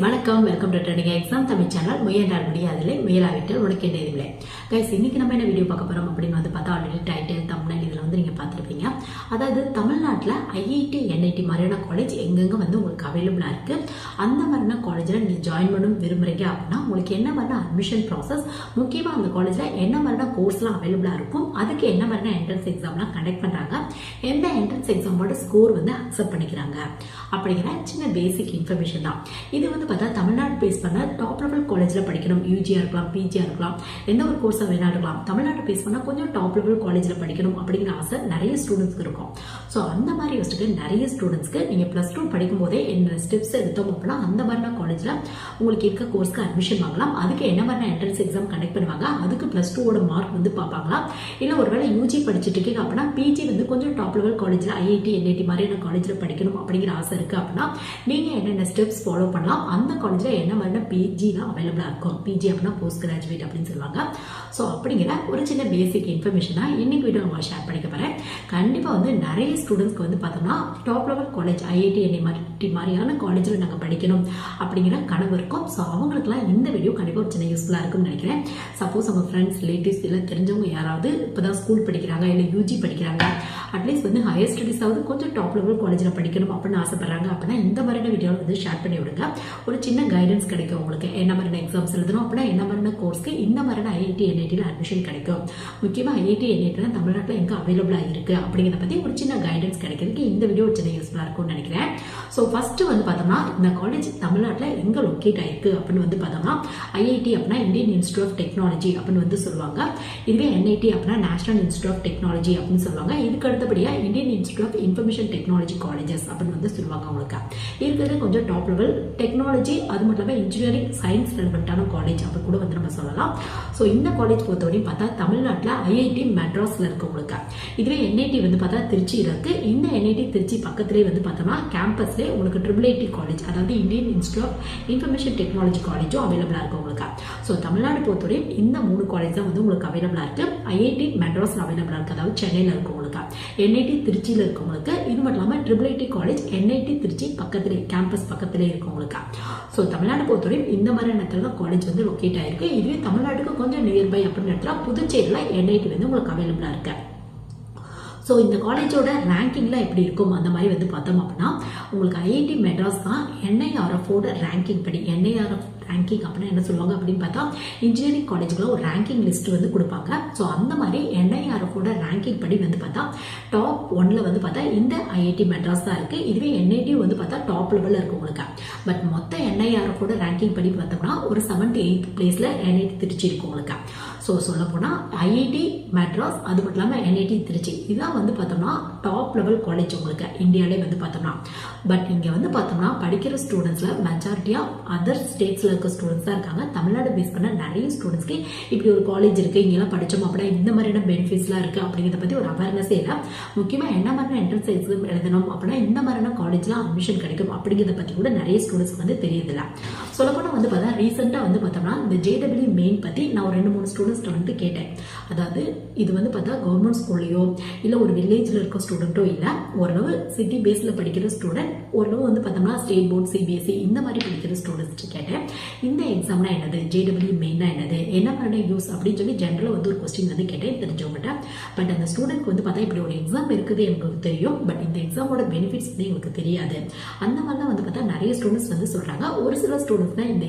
வணக்கம், welcome to trending exam Tamil channel. முயன்றால் முடியாதில்லை, முயலாவிட்டால் உனக்கு என்ன இல்லை. கைஸ், இன்னைக்கு நம்ம என்ன வீடியோ பார்க்க போறோம் அப்படின்னு பார்த்தா ஆல்ரெடி டைட்டில் தம்ப்நெயில் இதில் நீங்க பார்த்துருப்பீங்க. அதாவது தமிழ்நாட்டில் ஐஐடி என்ஐடி மாதிரியான காலேஜ் எங்கெங்க உங்களுக்கு அவைலபிளா இருக்கு, அந்த மாதிரியான காலேஜில் நீங்க ஜாயின் பண்ணணும் விரும்புறீங்க அப்படின்னா உங்களுக்கு என்ன மாதிரியான அட்மிஷன் ப்ராசஸ், முக்கியமாக அந்த காலேஜில் என்ன மாதிரியான கோர்ஸ்லாம் அவைலபிளா இருக்கும், அதுக்கு என்ன மாதிரியான என்ட்ரன்ஸ் எக்ஸாம்லாம் கண்டக்ட் பண்றாங்க, எந்த என்ட்ரன்ஸ் எக்ஸாமோட ஸ்கோர் அக்செப்ட் பண்ணிக்கிறாங்க அப்படிங்கிற சின்ன பேசிக் இன்ஃபர்மேஷன் தான் இது. பார்த்தா தமிழ்நாடு பேஸ் பண்ண டாப் லெவல் காலேஜில் படிக்கணும், யூஜியா இருக்கலாம், பிஜியா இருக்கலாம், எந்த ஒரு கோர்ஸாக வேணா இருக்கலாம். தமிழ்நாடு பேஸ் பண்ண கொஞ்சம் டாப் லெவல் காலேஜில் படிக்கணும் அப்படிங்கிற ஆசை நிறைய ஸ்டூடெண்ட்ஸ்க்கு இருக்கும். ஸோ அந்த மாதிரி யோசிச்சுட்டு நிறைய ஸ்டூடெண்ட்ஸ்க்கு நீங்கள் +2 படிக்கும் போதே என்ன ஸ்டெப்ஸ் எடுத்தோம் அப்படின்னா அந்த மாதிரியான காலேஜில் உங்களுக்கு இருக்க கோர்ஸ்க்கு அட்மிஷன் வாங்கலாம். அதுக்கு என்ன மாதிரியான என்ட்ரன்ஸ் எக்ஸாம் கண்டக்ட் பண்ணுவாங்க, அதுக்கு +2 மார்க் பார்ப்பாங்களா, இல்லை ஒருவேளை யூஜி படிச்சுட்டு இருக்கீங்க அப்படின்னா பிஜி கொஞ்சம் டாப் லெவல் காலேஜில் ஐஐடி என்ஐடி மாதிரியான காலேஜில் படிக்கணும் அப்படிங்கிற ஆசை இருக்கு அப்படின்னா நீங்கள் என்னென்ன ஸ்டெப்ஸ் ஃபாலோ பண்ணலாம், அந்த காலேஜில் என்ன மாதிரியான பிஜிலாம் அவைலபிளாக இருக்கும். பிஜி அப்படின்னா போஸ்ட் கிராஜுவேட் அப்படின்னு சொல்லுவாங்க. ஸோ அப்படிங்கிற ஒரு சின்ன பேசிக் இன்ஃபர்மேஷன் தான் இன்னைக்கு வீடியோ நான் ஷேர் பண்ணிக்க போகிறேன். கண்டிப்பாக நிறைய ஸ்டூடெண்ட்ஸ்க்கு பார்த்தோம்னா top level college IIT NIT மாதிரியான காலேஜில் நாங்கள் படிக்கணும் அப்படிங்கிற கனவு இருக்கும். ஸோ அவங்களுக்குலாம் இந்த வீடியோ கண்டிப்பாக ஒரு சின்ன யூஸ்ஃபுல்லாக இருக்கும்னு நினைக்கிறேன். சப்போஸ் அவங்க ஃப்ரெண்ட்ஸ் ரிலேட்டிவ்ஸ் இல்லை தெரிஞ்சவங்க யாராவது இப்போதான் ஸ்கூல் படிக்கிறாங்க, இல்லை யூஜி படிக்கிறாங்க, அட்லீஸ்ட் ஹையர் ஸ்டடீஸாவது கொஞ்சம் டாப் லெவல் காலேஜில் படிக்கணும் அப்படின்னு ஆசைப்படுறாங்க அப்படின்னா இந்த மாதிரியான வீடியோவில் ஷேர் பண்ணி விடுங்க. ஒரு சின்ன கைடன்ஸ் கிடைக்கும் உங்களுக்கு. என்ன மாதிரியான எக்ஸாம்ஸ் எழுதணும் அப்படின்னா என்ன மாதிரியான கோர்ஸ்க்கு இந்த மாதிரியான ஐஐடி என்ஐடியில் அட்மிஷன் கிடைக்கும், முக்கியமாக ஐஐடி என்ஐடியில் தமிழ்நாட்டில் எங்கே அவைலபிளாக இருக்குது அப்படிங்கிறத பற்றி ஒரு சின்ன கைடன்ஸ் கிடைக்கிறதுக்கு இந்த வீடியோ ஒரு சின்ன யூஸ்ஃபுல்லாக இருக்கும்னு நினைக்கிறேன். ஸோ ஃபர்ஸ்ட் பார்த்தோம்னா இந்த காலேஜ் தமிழ்நாட்டில் எங்கே லொக்கேட் ஆயிருக்கு அப்படின்னு பார்த்தோம்னா ஐஐடி அப்படின்னா இந்தியன் இன்ஸ்டியூட் ஆஃப் டெக்னாலஜி அப்படின்னு சொல்லுவாங்க. இதுவே என்ஐடி அப்படின்னா நேஷனல் இன்ஸ்டியூட் ஆஃப் டெக்னாலஜி அப்படின்னு சொல்லுவாங்க. இதுக்கு அடுத்தபடியாக Indian institute of information technology colleges அப்படின்னு சொல்லுவாங்க. உங்களுக்கு இருக்கிறது கொஞ்சம் டாப் லெவல் டெக்னாலஜி, அது மட்டும் இல்லாமல் இன்ஜினியரிங் சயின்ஸ் ரெலவெண்டான காலேஜ் அப்படி கூட நம்ம சொல்லலாம். ஸோ இந்த காலேஜ் பொறுத்தவரையும் பார்த்தா தமிழ்நாட்டில் ஐஐடி மெட்ராஸ்ல இருக்கு உங்களுக்கு. இதுவே என்ஐடி பார்த்தா திருச்சியில் இருக்கு. இந்த என்ஐடி திருச்சி பக்கத்திலே பார்த்தோம்னா கேம்பஸ்லேயே உங்களுக்கு IIIT காலேஜ், அதாவது Indian institute of information technology காலேஜும் அவைலபிளா இருக்கு உங்களுக்கு. ஸோ தமிழ்நாடு பொறுத்தவரையும் இந்த 3 காலேஜ் தான் உங்களுக்கு அவைலபிளா இருக்கு. ஐஐடி மெட்ராஸ்ல அவைலபிளா இருக்கு, அதாவது சென்னையில் இருக்கு உங்களுக்கு. என்ஐடி திருச்சியில் இருக்கு உங்களுக்கு. இது மட்டும் இல்லாமல் IIIT காலேஜ் என்ஐடி திருச்சி பக்கத்திலே கேம்பஸ் பக்கத்திலே இருக்கு உங்களுக்கு. ஸோ தமிழ்நாடு பொறுத்தவரையும் இந்த மாதிரி இடத்துல தான் காலேஜ் லொக்கேட் ஆயிருக்கு. இதுவே தமிழ்நாட்டுக்கு கொஞ்சம் நியர்பை அப்படின்னு இடத்துல புதுச்சேரியில் என்ஐடி உங்களுக்கு அவைலபிளா இருக்கு. ஸோ இந்த காலேஜோட ரேங்கிங்லாம் எப்படி இருக்கும் அந்த மாதிரி பார்த்தோம் அப்படின்னா உங்களுக்கு ஐஐடி மெட்ராஸ் தான் NIRFோட ரேங்கிங் படி, NIRF ரேங்கிங் அப்படின்னா என்ன சொல்லுவாங்க அப்படின்னு பார்த்தா இன்ஜினியரிங் காலேஜுக்குள்ள ஒரு ரேங்கிங் லிஸ்ட் கொடுப்பாங்க. ஸோ அந்த மாதிரி NIRFோட ரேங்கிங் படி பார்த்தா டாப் 1ல பார்த்தா இந்த ஐஐடி மெட்ராஸ் தான் இருக்கு. இதுவே என்ஐடி பார்த்தா டாப் லெவலில் இருக்கு உங்களுக்கு. பட் மொத்த NIRFோட ரேங்கிங் படி பார்த்தோம்னா ஒரு 7th 8th பிளேஸ்ல என்ஐடி திருச்சி இருக்கு உங்களுக்கு. ஸோ சொல்ல போனா ஐஐடி மெட்ராஸ், அது மட்டும் இல்லாமல் என்ஐடி திருச்சி, இதான் பார்த்தோம்னா டாப் லெவல் காலேஜ் உங்களுக்கு இந்தியாவிலே பார்த்தோம்னா. பட் இங்க பார்த்தோம்னா படிக்கிற ஸ்டூடெண்ட்ஸ்ல மெஜாரிட்டியா அதர் ஸ்டேட்ஸ்ல இருக்க ஸ்டூடெண்ட்ஸ் தான் இருக்காங்க. தமிழ்நாடு பேஸ் பண்ண நிறைய ஸ்டூடெண்ட்ஸ்க்கு இப்படி ஒரு காலேஜ் இருக்கு, இங்கெல்லாம் படிச்சோம் அப்படின்னா இந்த மாதிரியான பெனிஃபிட்ஸ்லாம் இருக்கு அப்படிங்கிறத பத்தி ஒரு அவேர்னஸே இல்லை. முக்கியமா என்ன மாதிரியான என்ட்ரன்ஸ் எக்ஸாம் எழுதணும் அப்படின்னா இந்த மாதிரியான காலேஜ்லாம் அட்மிஷன் கிடைக்கும் அப்படிங்கிறத பத்தி கூட நிறைய ஸ்டூடெண்ட்ஸ்க்கு தெரியதில்லை. சொல்லப்போனா பார்த்தா ரீசெண்டா பார்த்தோம்னா இந்த JEE மெயின் பத்தி நான் ஒரு 2-3 ஸ்டூடெண்ட்ஸ் கேட்டேன். அதாவது இது பார்த்தா கவர்மெண்ட் ஸ்கூல்லையோ இல்லை ஒரு வில்லேஜ்ல இருக்க ஸ்டூடெண்ட்டோ இல்லை, ஓரளவு சிட்டி பேஸ்ல படிக்கிற ஸ்டூடெண்ட், ஓரளவு பார்த்தோம்னா ஸ்டேட் போர்ட் CBSE இந்த மாதிரி படிக்கிற ஸ்டூடெண்ட்ஸ் கேட்டேன். இந்த எக்ஸாம்னா என்னது, JEE மெயினா என்னது, என்ன மாதிரி யூஸ் அப்படின்னு சொல்லி ஜென்ரலா ஒரு கொஸ்டின் கேட்டேன் தெரிஞ்சவங்ககிட்ட. பட் அந்த ஸ்டூடெண்ட்க்கு பார்த்தா இப்படி ஒரு எக்ஸாம் இருக்குது எனக்கு தெரியும், பட் இந்த எக்ஸாமோட பெனிஃபிட்ஸ் எங்களுக்கு தெரியாது. அந்த மாதிரிலாம் பார்த்தா நிறைய ஸ்டூடெண்ட்ஸ் சொல்றாங்க. ஒரு சில ஸ்டூடெண்ட்ஸ் தான் இந்த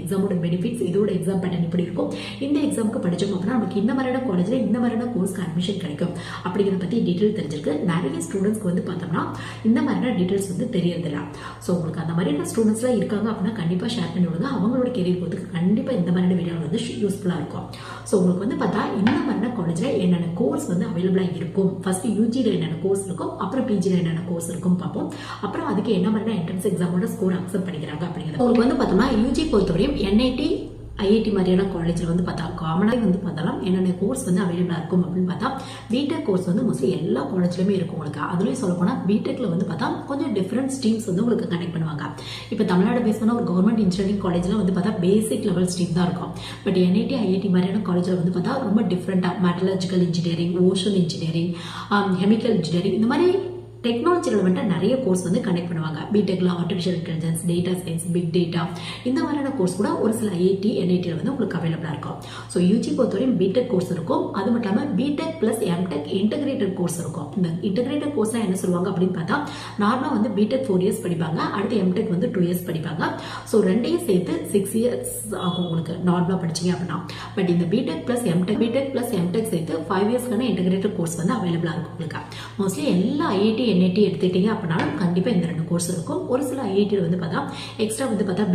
எக்ஸாமோட பெனிஃபிட்ஸ், இதோட எக்ஸாம் பேட்டர்ன் இப்படி இருக்கும், இந்த எக்ஸாமுக்கு படிச்சோம் அப்படின்னா நமக்கு இந்த மாதிரியான காலேஜ்ல இந்த மாதிரியான கோர்ஸ்க்கு அட்மிஷன் கிடைக்கும் அப்படிங்கிறத பத்தி டீடைல் தெரிஞ்சிருக்கு. நிறைய ஸ்டூடெண்ட்ஸ்க்கு பார்த்தோம்னா இந்த மாதிரியான டீடைல்ஸ் தெரியறதில்ல. ஸோ உங்களுக்கு அந்த மாதிரியான ஸ்டூடெண்ட்ஸ்லாம் இருக்காங்க அப்படின்னா கண்டிப்பா ஷேர் பண்ணி விடுங்க. அவங்களோட கெரியர் போறதுக்கு கண்டிப்பா இந்த மாதிரியான வீடியோ யூஸ்ஃபுல்லா இருக்கும். ஸோ உங்களுக்கு பார்த்தா இந்த மாதிரியான காலேஜ்ல என்னென்ன கோர்ஸ் அவைலபிளா இருக்கும், ஃபர்ஸ்ட் யூஜில என்னென்ன கோர்ஸ் இருக்கும், அப்புறம் பிஜில என்னென்ன கோர்ஸ் இருக்கும் பார்ப்போம். அப்புறம் அதுக்கு என்ன மாதிரியான என்ட்ரன்ஸ் எக்ஸாமோட ஸ்கோர் அக்செப்ட் பண்ணிக்கிறாங்க அப்படிங்கிறது. உங்களுக்கு பார்த்தோம்னா யூஜி பொறுத்தவரையும் NIT ஐஐடி மாதிரியான காலேஜில் பார்த்தா காமனாக பார்த்தாலும் என்னென்ன கோர்ஸ் அவைலபிளாக இருக்கும் அப்படின்னு பார்த்தா பிடெக் கோர்ஸ் மோஸ்ட்லி எல்லா காலேஜ்லையுமே இருக்கும் உங்களுக்கு. அதுலேயும் சொல்ல போனால் பிடெக்ல பார்த்தா கொஞ்சம் டிஃப்ரெண்ட் ஸ்ட்ரீம்ஸ் உங்களுக்கு கனெக்ட் பண்ணுவாங்க. இப்போ தமிழ்நாடு பேஸ் பண்ண ஒரு கவர்மெண்ட் இன்ஜினியரிங் காலேஜில் பார்த்தா பேசிக் லெவல் ஸ்ட்ரீம் தான் இருக்கும். பட் NIT ஐஐடி மாதிரியான காலேஜில் பார்த்தா ரொம்ப டிஃப்ரெண்டாக metallurgical engineering, ocean engineering, chemical engineering இந்த மாதிரி டெக்னாலஜி ரிலவெண்ட்டாக நிறைய கோர்ஸ் வந்து கண்டக்ட் பண்ணுவாங்க. பிடெக்ல artificial intelligence, data science, big data இந்த மாதிரியான கோர்ஸ் கூட ஒரு சில ஐஐடி என்ஐடியில் வந்து உங்களுக்கு அவைலபிளாக இருக்கும். ஸோ யூஜி பொறுத்தவரையும் பிடெக் கோர்ஸ் இருக்கும். அது மட்டும் இல்லாமல் BTech plus MTech integrated course இருக்கும். இந்த இன்டகிரேட்டட் கோர்ஸ்லாம் என்ன சொல்லுவாங்க அப்படின்னு பார்த்தா, நார்மலாக வந்து பிடெக் 4 இயர்ஸ் படிப்பாங்க, அடுத்து எம்டெக் வந்து 2 இயர்ஸ் படிப்பாங்க. ஸோ ரெண்டையும் சேர்த்து 6 இயர்ஸ் ஆகும் உங்களுக்கு நார்மலாக படிச்சிங்க அப்படின்னா. பட் இந்த பிடெக் பிளஸ் எம்டெக் சேர்த்து 5 இயர்ஸ்க்கான இன்டகிரேட்டட் கோர்ஸ் வந்து அவைலபிளாக இருக்கும் உங்களுக்கு. மோஸ்ட்லி எல்லா ஐஐடி என்ஐடி எடுத்துக்கிட்டீங்க அப்படின்னாலும் கண்டிப்பாக இந்த 2 கோர்ஸ் இருக்கும். ஒரு சில ஐஐடியில் வந்து பார்த்தா எக்ஸ்ட்ரா வந்து பார்த்தா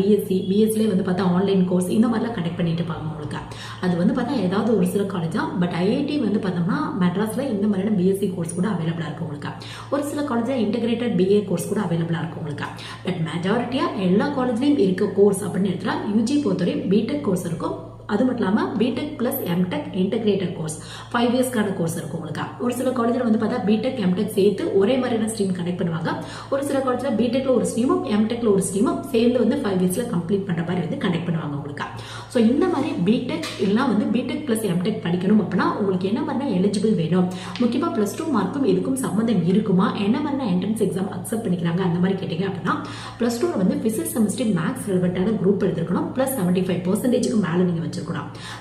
பிஎஸ்சிலே வந்து பார்த்தா ஆன்லைன் கோர்ஸ் இந்த மாதிரிலாம் கனெக்ட் பண்ணிட்டு இருப்பாங்க உங்களுக்கு. அது வந்து பார்த்தா ஏதாவது ஒரு சில காலேஜ் தான். பட் ஐஐடி வந்து பார்த்தோம்னா மெட்ராஸ்ல இந்த மாதிரியான பிஎஸ்சி கோர்ஸ் கூட அவைலபிளாக இருக்கும் உங்களுக்கு. ஒரு சில காலேஜில் இன்டகிரேட்டட் பிஏ கோர்ஸ் கூட அவைலபிளாக இருக்கும் உங்களுக்கு. பட் மெஜாரிட்டியாக எல்லா காலேஜ்லையும் இருக்க கோர்ஸ் அப்படின்னு எடுத்தா யூஜி பொறுத்தவரையும் பிடெக் கோர்ஸ் இருக்கும். அது மட்டும் இல்லாமல் BTech plus MTech integrated course 5 இயர்ஸ்க்கான கோர்ஸ் இருக்கும் உங்களுக்கு. ஒரு சில காலேஜில் வந்து பார்த்தா பிடெக் எம்டெக் சேர்த்து ஒரே மாதிரியான ஸ்ட்ரீம் கனெக்ட் பண்ணுவாங்க. ஒரு சில காலேஜில் பிடெக்ல ஒரு ஸ்ட்ரீமும் எம்டெக்ல ஒரு ஸ்ட்ரீமும் சேர்ந்து வந்து 5 இயர்ஸ்ல கம்ப்ளீட் பண்ணுற மாதிரி வந்து கனெக்ட் பண்ணுவாங்க உங்களுக்கு. ஸோ இந்த மாதிரி பிடெக் இல்லைனா வந்து பிடெக் பிளஸ் எம்டெக் படிக்கணும் அப்படின்னா உங்களுக்கு என்ன மாதிரினா எலிஜிபிள் வேணும், முக்கியமாக +2 மார்க்கும் இதுக்கும் சம்மந்தம் இருக்குமா, என்ன மாதிரினா என்ட்ரன்ஸ் எக்ஸாம் அக்செப்ட் பண்ணிக்கிறாங்க அந்த மாதிரி கேட்டீங்க அப்படின்னா +2ல வந்து பிசிக்ஸ் கெமிஸ்ட்ரி மேக்ஸ் ரிலவெண்டான குரூப் எடுத்துருக்கணும். ப்ளஸ் 75% மேலே நீங்கள் வச்சிருக்கணும்.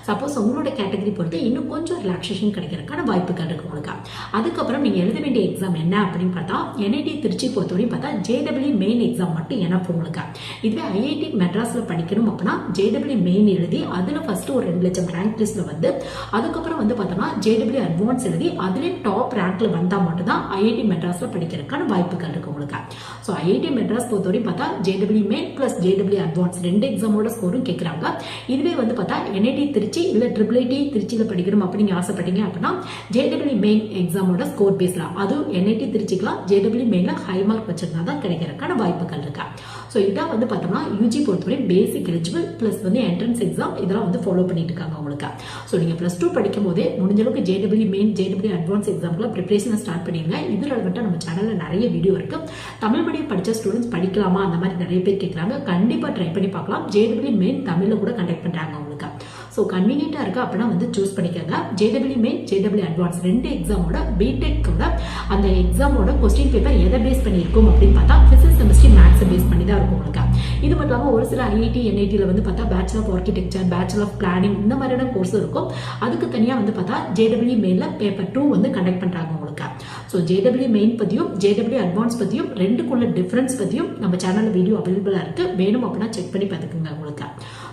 சப்போஸ் உங்களோட கேட்டகரி பொறுத்து இன்னும் கொஞ்சம் ரிலாக்ஸேஷன் கிடைக்கிறதுக்கான வாய்ப்புகள் இருக்கு உங்களுக்கு. அதுக்கப்புறம் நீங்க எழுத வேண்டிய எக்ஸாம் என்ன அப்படின்னு பார்த்தா, என்ஐடி திருச்சி பொறுத்தவரையும் பார்த்தா JEE மெயின் எக்ஸாம் மட்டும் எனக்கு உங்களுக்கு. இதுவே ஐஐடி மெட்ராஸ்ல படிக்கணும் அப்படின்னா JEE மெயின் எழுதி அதுல ஃபர்ஸ்ட் ஒரு 2 லட்சம் ரேங்க் லிஸ்ட்ல வந்து அதுக்கப்புறம் வந்து பார்த்தோம்னா JEE அட்வான்ஸ் எழுதி அதுலேயும் டாப் ரேங்க்ல வந்தா மட்டும் தான் ஐஐடி மெட்ராஸ்ல படிக்கிறதுக்கான வாய்ப்புகள் இருக்கு உங்களுக்கு. ஸோ ஐஐடி மெட்ராஸ் பொறுத்தவரையும் பார்த்தா JEE main plus JEE advance 2 எக்ஸாமோட ஸ்கோரும் கேட்குறாங்க. இதுவே வந்து பார்த்தா என்ஐடி திருச்சி இல்ல IIIT திருச்சியில் படிக்கணும் அப்படின்னு ஆசைப்பட்டீங்க அப்படின்னா JEE மெயின் எக்ஸாமோட ஸ்கோர் பேஸ்ல அதுவும் என்ஐடி திருச்சிக்கலாம் JEE மெயின்ல ஹை மார்க் வச்சிருந்தா தான் கிடைக்கிறதுக்கான வாய்ப்புகள் இருக்கா. ஸோ இதான் வந்து பார்த்தோம்னா யூஜி பொறுத்தவரை பேசிக் எலிஜிபிள் பிளஸ் வந்து என்ட்ரன்ஸ் எக்ஸாம் இதெல்லாம் வந்து ஃபாலோ பண்ணிட்டு இருக்காங்க உங்களுக்கு. ஸோ நீங்க +2 படிக்கும் போதே முடிஞ்ச அளவுக்கு JEE மெயின் JEE அட்வான்ஸ் எக்ஸாம்க்குள்ள ப்ரிப்பரேஷனை ஸ்டார்ட் பண்ணிருங்க. இது ரெலவெண்டா நம்ம சேனல்ல நிறைய வீடியோ இருக்கு. தமிழ் மீடியம் படிச்ச ஸ்டூடெண்ட்ஸ் படிக்கலாமா அந்த மாதிரி நிறைய பேர் கேட்குறாங்க. கண்டிப்பா ட்ரை பண்ணி பார்க்கலாம். JEE மெயின் தமிழ்ல கூட கண்டக்ட் பண்றாங்க உங்களுக்கு. ஸோ கன்வீனியன்ட்டா இருக்கு அப்படின்னா வந்து சூஸ் பண்ணிக்கோங்க. JEE மெயின் JEE அட்வான்ஸ் 2 எக்ஸாமோட பிடெக்கோட அந்த எக்ஸாமோட கொஸ்டின் பேப்பர் எதை பேஸ் பண்ணியிருக்கும் அப்படின்னு பார்த்தா பிசிக்ஸ் கெமிஸ்ட்ரி மேக்ஸ் பேஸ் பண்ணி தான் இருக்கும் உங்களுக்கு. இது மட்டும் இல்லாமல் ஒரு சில ஐஐடி என்ஐடியில் வந்து பார்த்தா bachelor of architecture, bachelor of planning இந்த மாதிரியான கோர்ஸ் இருக்கும். அதுக்கு தனியாக வந்து பார்த்தா JEE மெயின்ல பேப்பர் 2 வந்து கண்டக்ட் பண்றாங்க உங்களுக்கு. ஸோ JEE மெயின் பத்தியும் JEE அட்வான்ஸ் பத்தியும் ரெண்டுக்குள்ள டிஃபரன்ஸ் பத்தியும் நம்ம சேனல்ல வீடியோ அவைலபிளா இருக்கு. வேணும் அப்படின்னா செக் பண்ணி பார்த்துக்கோங்க உங்களுக்கு.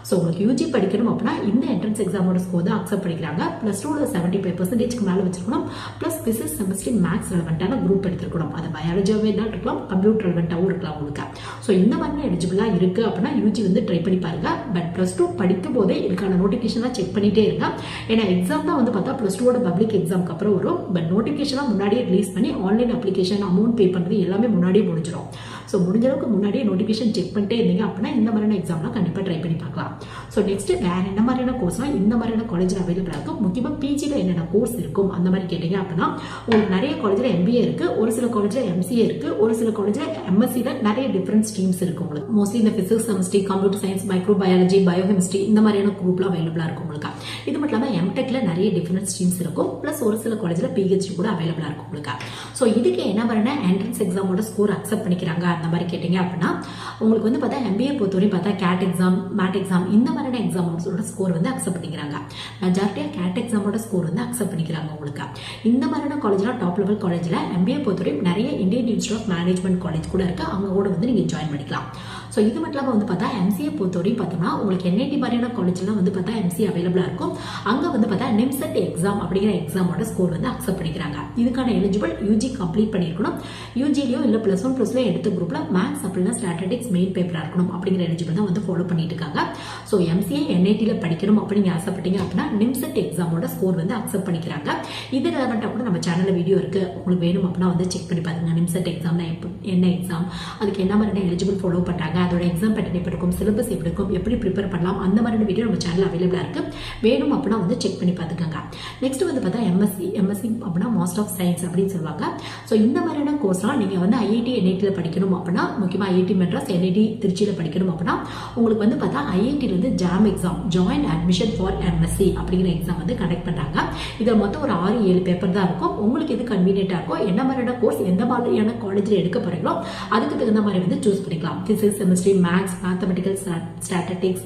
ஸோ உங்களுக்கு யூஜி படிக்கணும் அப்படின்னா இந்த என்ட்ரன்ஸ் எக்ஸாமோட ஸ்கோர் தான் அக்செப்ட் பண்ணிக்கிறாங்க. +2ல 75% மேலே வச்சிருக்கணும். பிளஸ் பிசிக்ஸ் கெமிஸ்ட்ரி மேக்ஸ் ரெலவெண்டான குரூப் எடுத்துருக்கணும். அது பயாலஜியாவே தான் இருக்கலாம், கம்ப்யூட்டர் ரெலவெண்டாகவும் இருக்கலாம் உங்களுக்கு. ஸோ இந்த மாதிரி எலிஜிபிளா இருக்கு அப்படின்னா யூஜி வந்து ட்ரை பண்ணி பாருங்க. பட் +2 படிக்கும் போதே இதுக்கான நோட்டிஃபிகேஷன் செக் பண்ணிட்டே இருங்க. ஏன்னா எக்ஸாம் தான் வந்து பார்த்தா +2ஓட பப்ளிக் எக்ஸாம்க்கு அப்புறம் வரும். பட் நோட்டிஃபிகேஷன் முன்னாடியே ரிலீஸ் பண்ணி ஆன்லைன் அப்ளிகேஷன் அமௌண்ட் பே பண்ணுறது எல்லாமே முன்னாடியே முடிஞ்சிடும். ஸோ முடிஞ்ச அளவுக்கு முன்னாடியே நோட்டிஃபிகேஷன் செக் பண்ணிட்டே இருந்தீங்க அப்படின்னா இந்த மாதிரியான எக்ஸாம்லாம் கண்டிப்பாக ட்ரை பண்ணி பார்க்கலாம். ஸோ நெக்ஸ்ட் வேற என்ன மாதிரியான கோர்ஸ்லாம் இந்த மாதிரியான காலேஜில் அவைலபிளாக இருக்கும், முக்கியமாக பிஜியில் என்னென்ன கோர்ஸ் இருக்கும் அந்த மாதிரி கேட்டீங்க அப்படின்னா உங்களுக்கு நிறைய காலேஜில் MBA இருக்கு, ஒரு சில காலேஜில் MCA இருக்கு, ஒரு சில காலேஜில் MSc நிறைய டிஃப்ரெண்ட் ஸ்ட்ரீம்ஸ் இருக்கு உங்களுக்கு. மோஸ்ட்லி இந்த physics chemistry, computer science, micro biology, biochemistry இந்த மாதிரியான குரூப்லாம் அவைலபிளாக இருக்கும் உங்களுக்கு. இது மட்டும் இல்லாமல் எம்டெக்ல நிறைய டிஃப்ரெண்ட் ஸ்ட்ரீம்ஸ் இருக்கும். பிளஸ் ஒரு சில காலேஜில் PhD கூட அவைலபிளாக இருக்கும் உங்களுக்கு. ஸோ இதுக்கு என்ன மாதிரியான என்ட்ரன்ஸ் எக்ஸாமோட ஸ்கோர் அக்செப்ட் பண்ணிக்கிறாங்க அந்த மாதிரி கேட்டீங்க அப்படின்னா உங்களுக்கு வந்து பார்த்தா MBA பொறுத்தவரையும் பார்த்தா கேட் எக்ஸாம், மேட் எக்ஸாம் இந்த மாதிரியான எக்ஸாமோட ஸ்கோர் வந்து அக்செப்ட் பண்ணிக்கிறாங்க. மெஜாரிட்டியாக கேட் எக்ஸாமோட ஸ்கோர் வந்து அக்செப்ட் பண்ணிக்கிறாங்க உங்களுக்கு. இந்த மாதிரியான காலேஜ்லாம் டாப் லெவல் காலேஜில் MBA பொறுத்தவரையும் நிறைய Indian institute of management college கூட இருக்கு, அவங்க கூட வந்து நீங்கள் ஜாயின் பண்ணிக்கலாம். ஸோ இது மட்டும் இல்லாமல் வந்து பார்த்தா MCA பொறுத்தவரையும் பார்த்தோம்னா உங்களுக்கு NIT மாதிரியான காலேஜ்லாம் வந்து பார்த்தா MCA அவைலபிளாக இருக்கும். அங்கே வந்து பார்த்தா NIMSET எக்ஸாம் அப்படிங்கிற எக்ஸாமோட ஸ்கோர் வந்து அக்செப்ட் பண்ணிக்கிறாங்க. இதுக்கான எலிஜிபிள் யூஜி கம்ப்ளீட் பண்ணியிருக்கணும். யூஜிலையோ இல்லை +1 +2 எடுத்த குரூப்ல மேக்ஸ் அப்படின்னா ஸ்டாட்டிஸ்டிக்ஸ் மெயின் பேப்பராக இருக்கணும் அப்படிங்கிற எலிஜிபிள் தான் வந்து ஃபாலோ பண்ணிட்டு இருக்காங்க. ஸோ MCA NITல படிக்கணும் அப்படின்னு ஆசைப்பட்டீங்க அப்படின்னா NIMSET எக்ஸாமோட ஸ்கோர் வந்து அக்செப்ட் பண்ணிக்கிறாங்க. இது ரெலவெண்டாக கூட நம்ம சேனலில் வீடியோ இருக்கு, உங்களுக்கு வேணும் அப்படின்னா வந்து செக் பண்ணி பாருங்க. NIMSET எக்ஸாம்னா என்ன எக்ஸாம், அதுக்கு என்ன மாதிரியான எலிஜிபிள் ஃபாலோ பண்றாங்க அதோட எக்ஸாம் பேட்டர்ன் எப்படி இருக்கும், சிலபஸ் எப்படி இருக்கும், எப்படி ப்ரிப்பேர் பண்ணலாம், அந்த மாதிரியான வீடியோ நம்ம சேனல் அவைலபிளாக இருக்குது. வேணும் அப்படின்னா வந்து செக் பண்ணி பார்த்துக்கோங்க. நெக்ஸ்ட் வந்து பார்த்தா எம்எஸ்சி அப்படின்னா மாஸ்டர் ஆஃப் சயின்ஸ் அப்படின்னு சொல்லுவாங்க. ஸோ இந்த மாதிரியான கோர்ஸ்லாம் நீங்கள் வந்து ஐஐடி என்ஐடியில் படிக்கணும் அப்படின்னா, முக்கியமாக ஐஐடி மெட்ராஸ், என்ஐடி திருச்சியில் படிக்கணும் அப்படின்னா உங்களுக்கு வந்து பார்த்தா ஐஐடியில் வந்து JAM exam, joint admission for MSc அப்படிங்கிற எக்ஸாம் வந்து கண்டக்ட் பண்ணுறாங்க. இதில் மொத்தம் ஒரு 6-7 பேப்பர் தான் இருக்கும். உங்களுக்கு எது கன்வீனியன்ட்டாக இருக்கும், என்ன மாதிரியான கோர்ஸ் எந்த மாதிரியான காலேஜில் எடுக்க போகிறீங்களோ அதுக்கு தகுந்த மாதிரி வந்து சூஸ் பண்ணிக்கலாம். Physics, chemistry, maths, mathematical, statistics,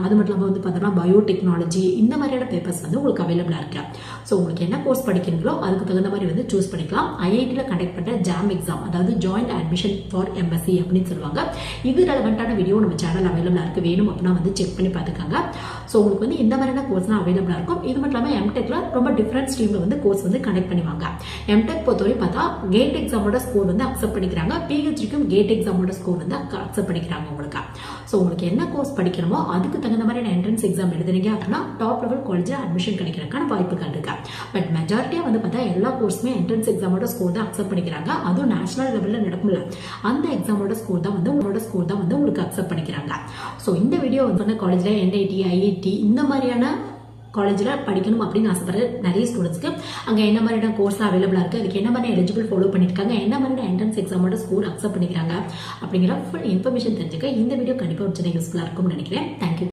அது மட்டும் இல்லாமல் வந்து பார்த்தோம்னா பயோடெக்னாலஜி, இந்த மாதிரியான பேப்பர்ஸ் வந்து உங்களுக்கு அவைலபிளாக இருக்கு. ஸோ உங்களுக்கு என்ன கோர்ஸ் படிக்கிறீங்களோ அதுக்கு தகுந்த மாதிரி வந்து சூஸ் பண்ணிக்கலாம். ஐஐடியில் கண்டக்ட் பண்ணுற ஜாம் எக்ஸாம், அதாவது ஜாயின்ட் அட்மிஷன் ஃபார் எம்எஸ்சி அப்படின்னு சொல்லுவாங்க. இது ரெலவெண்ட்டான வீடியோ நம்ம சேனல் அவைலபிளாக இருக்குது. வேணும் அப்படின்னா வந்து செக் பண்ணி பார்த்துக்காங்க. ஸோ உங்களுக்கு வந்து இந்த மாதிரியான கோர்ஸ்லாம் அவைலபிளாக இருக்கும். இது மட்டும் இல்லாமல் எம்டெக்ல ரொம்ப டிஃப்ரெண்ட் ஸ்ட்ரீமில் வந்து கோர்ஸ் வந்து கண்டக்ட் பண்ணுவாங்க. எம்டெக் பொறுத்தவரை பார்த்தா கேட் எக்ஸாமோட ஸ்கோர் வந்து அக்செப்ட் பண்ணிக்கிறாங்க. பிஹெச்டிக்கும் கேட் எக்ஸாமோட ஸ்கோர் வந்து அக்செப்ட் பண்ணிக்கிறாங்க உங்களுக்கு. ஸோ உங்களுக்கு என்ன கோர்ஸ் படிக்கணுமோ அதுக்கு தகுந்த மாதிரி என்ட்ரன்ஸ் எக்ஸாம் எழுதுறீங்க அப்படின்னா டாப் லெவல் காலேஜில் அட்மிஷன் கிடைக்கிறதுக்கான வாய்ப்புகள் இருக்கு. பட் மெஜாரிட்டியாக வந்து பார்த்தா எல்லா கோர்ஸுமே என்ட்ரன்ஸ் எக்ஸாமோட ஸ்கோர் தான் அக்செப்ட் பண்ணிக்கிறாங்க. அதுவும் நேஷனல் லெவலில் நடக்கும்ல, அந்த எக்ஸாமோட ஸ்கோர் தான் வந்து உங்களோட ஸ்கோர் தான் வந்து உங்களுக்கு அக்செப்ட் பண்ணிக்கிறாங்க. ஸோ இந்த வீடியோ வந்து காலேஜில் என்ஐடி, ஐஐடி இந்த மாதிரியான காலேஜில் படிக்கணும் அப்படின்னு ஆசைப்படுற நிறைய ஸ்டூடெண்ட்ஸ்க்கு அங்கே என்ன மாதிரியான கோர்ஸ்லாம் அவைலபிளாக இருக்குது, அதுக்கு என்ன மாதிரி எலிஜிபிள் ஃபாலோ பண்ணியிருக்காங்க, என்ன மாதிரியான என்ட்ரன்ஸ் எக்ஸாமோட ஸ்கோர் அக்செப்ட் பண்ணிக்கிறாங்க அப்படிங்கிற ஃபுல் இன்ஃபர்மேஷன் தெரிஞ்சுக்க இந்த வீடியோ கண்டிப்பாக ஒரு சின்ன யூஸ்ஃபுல்லாக இருக்கும்னு நினைக்கிறேன். தேங்க்யூ.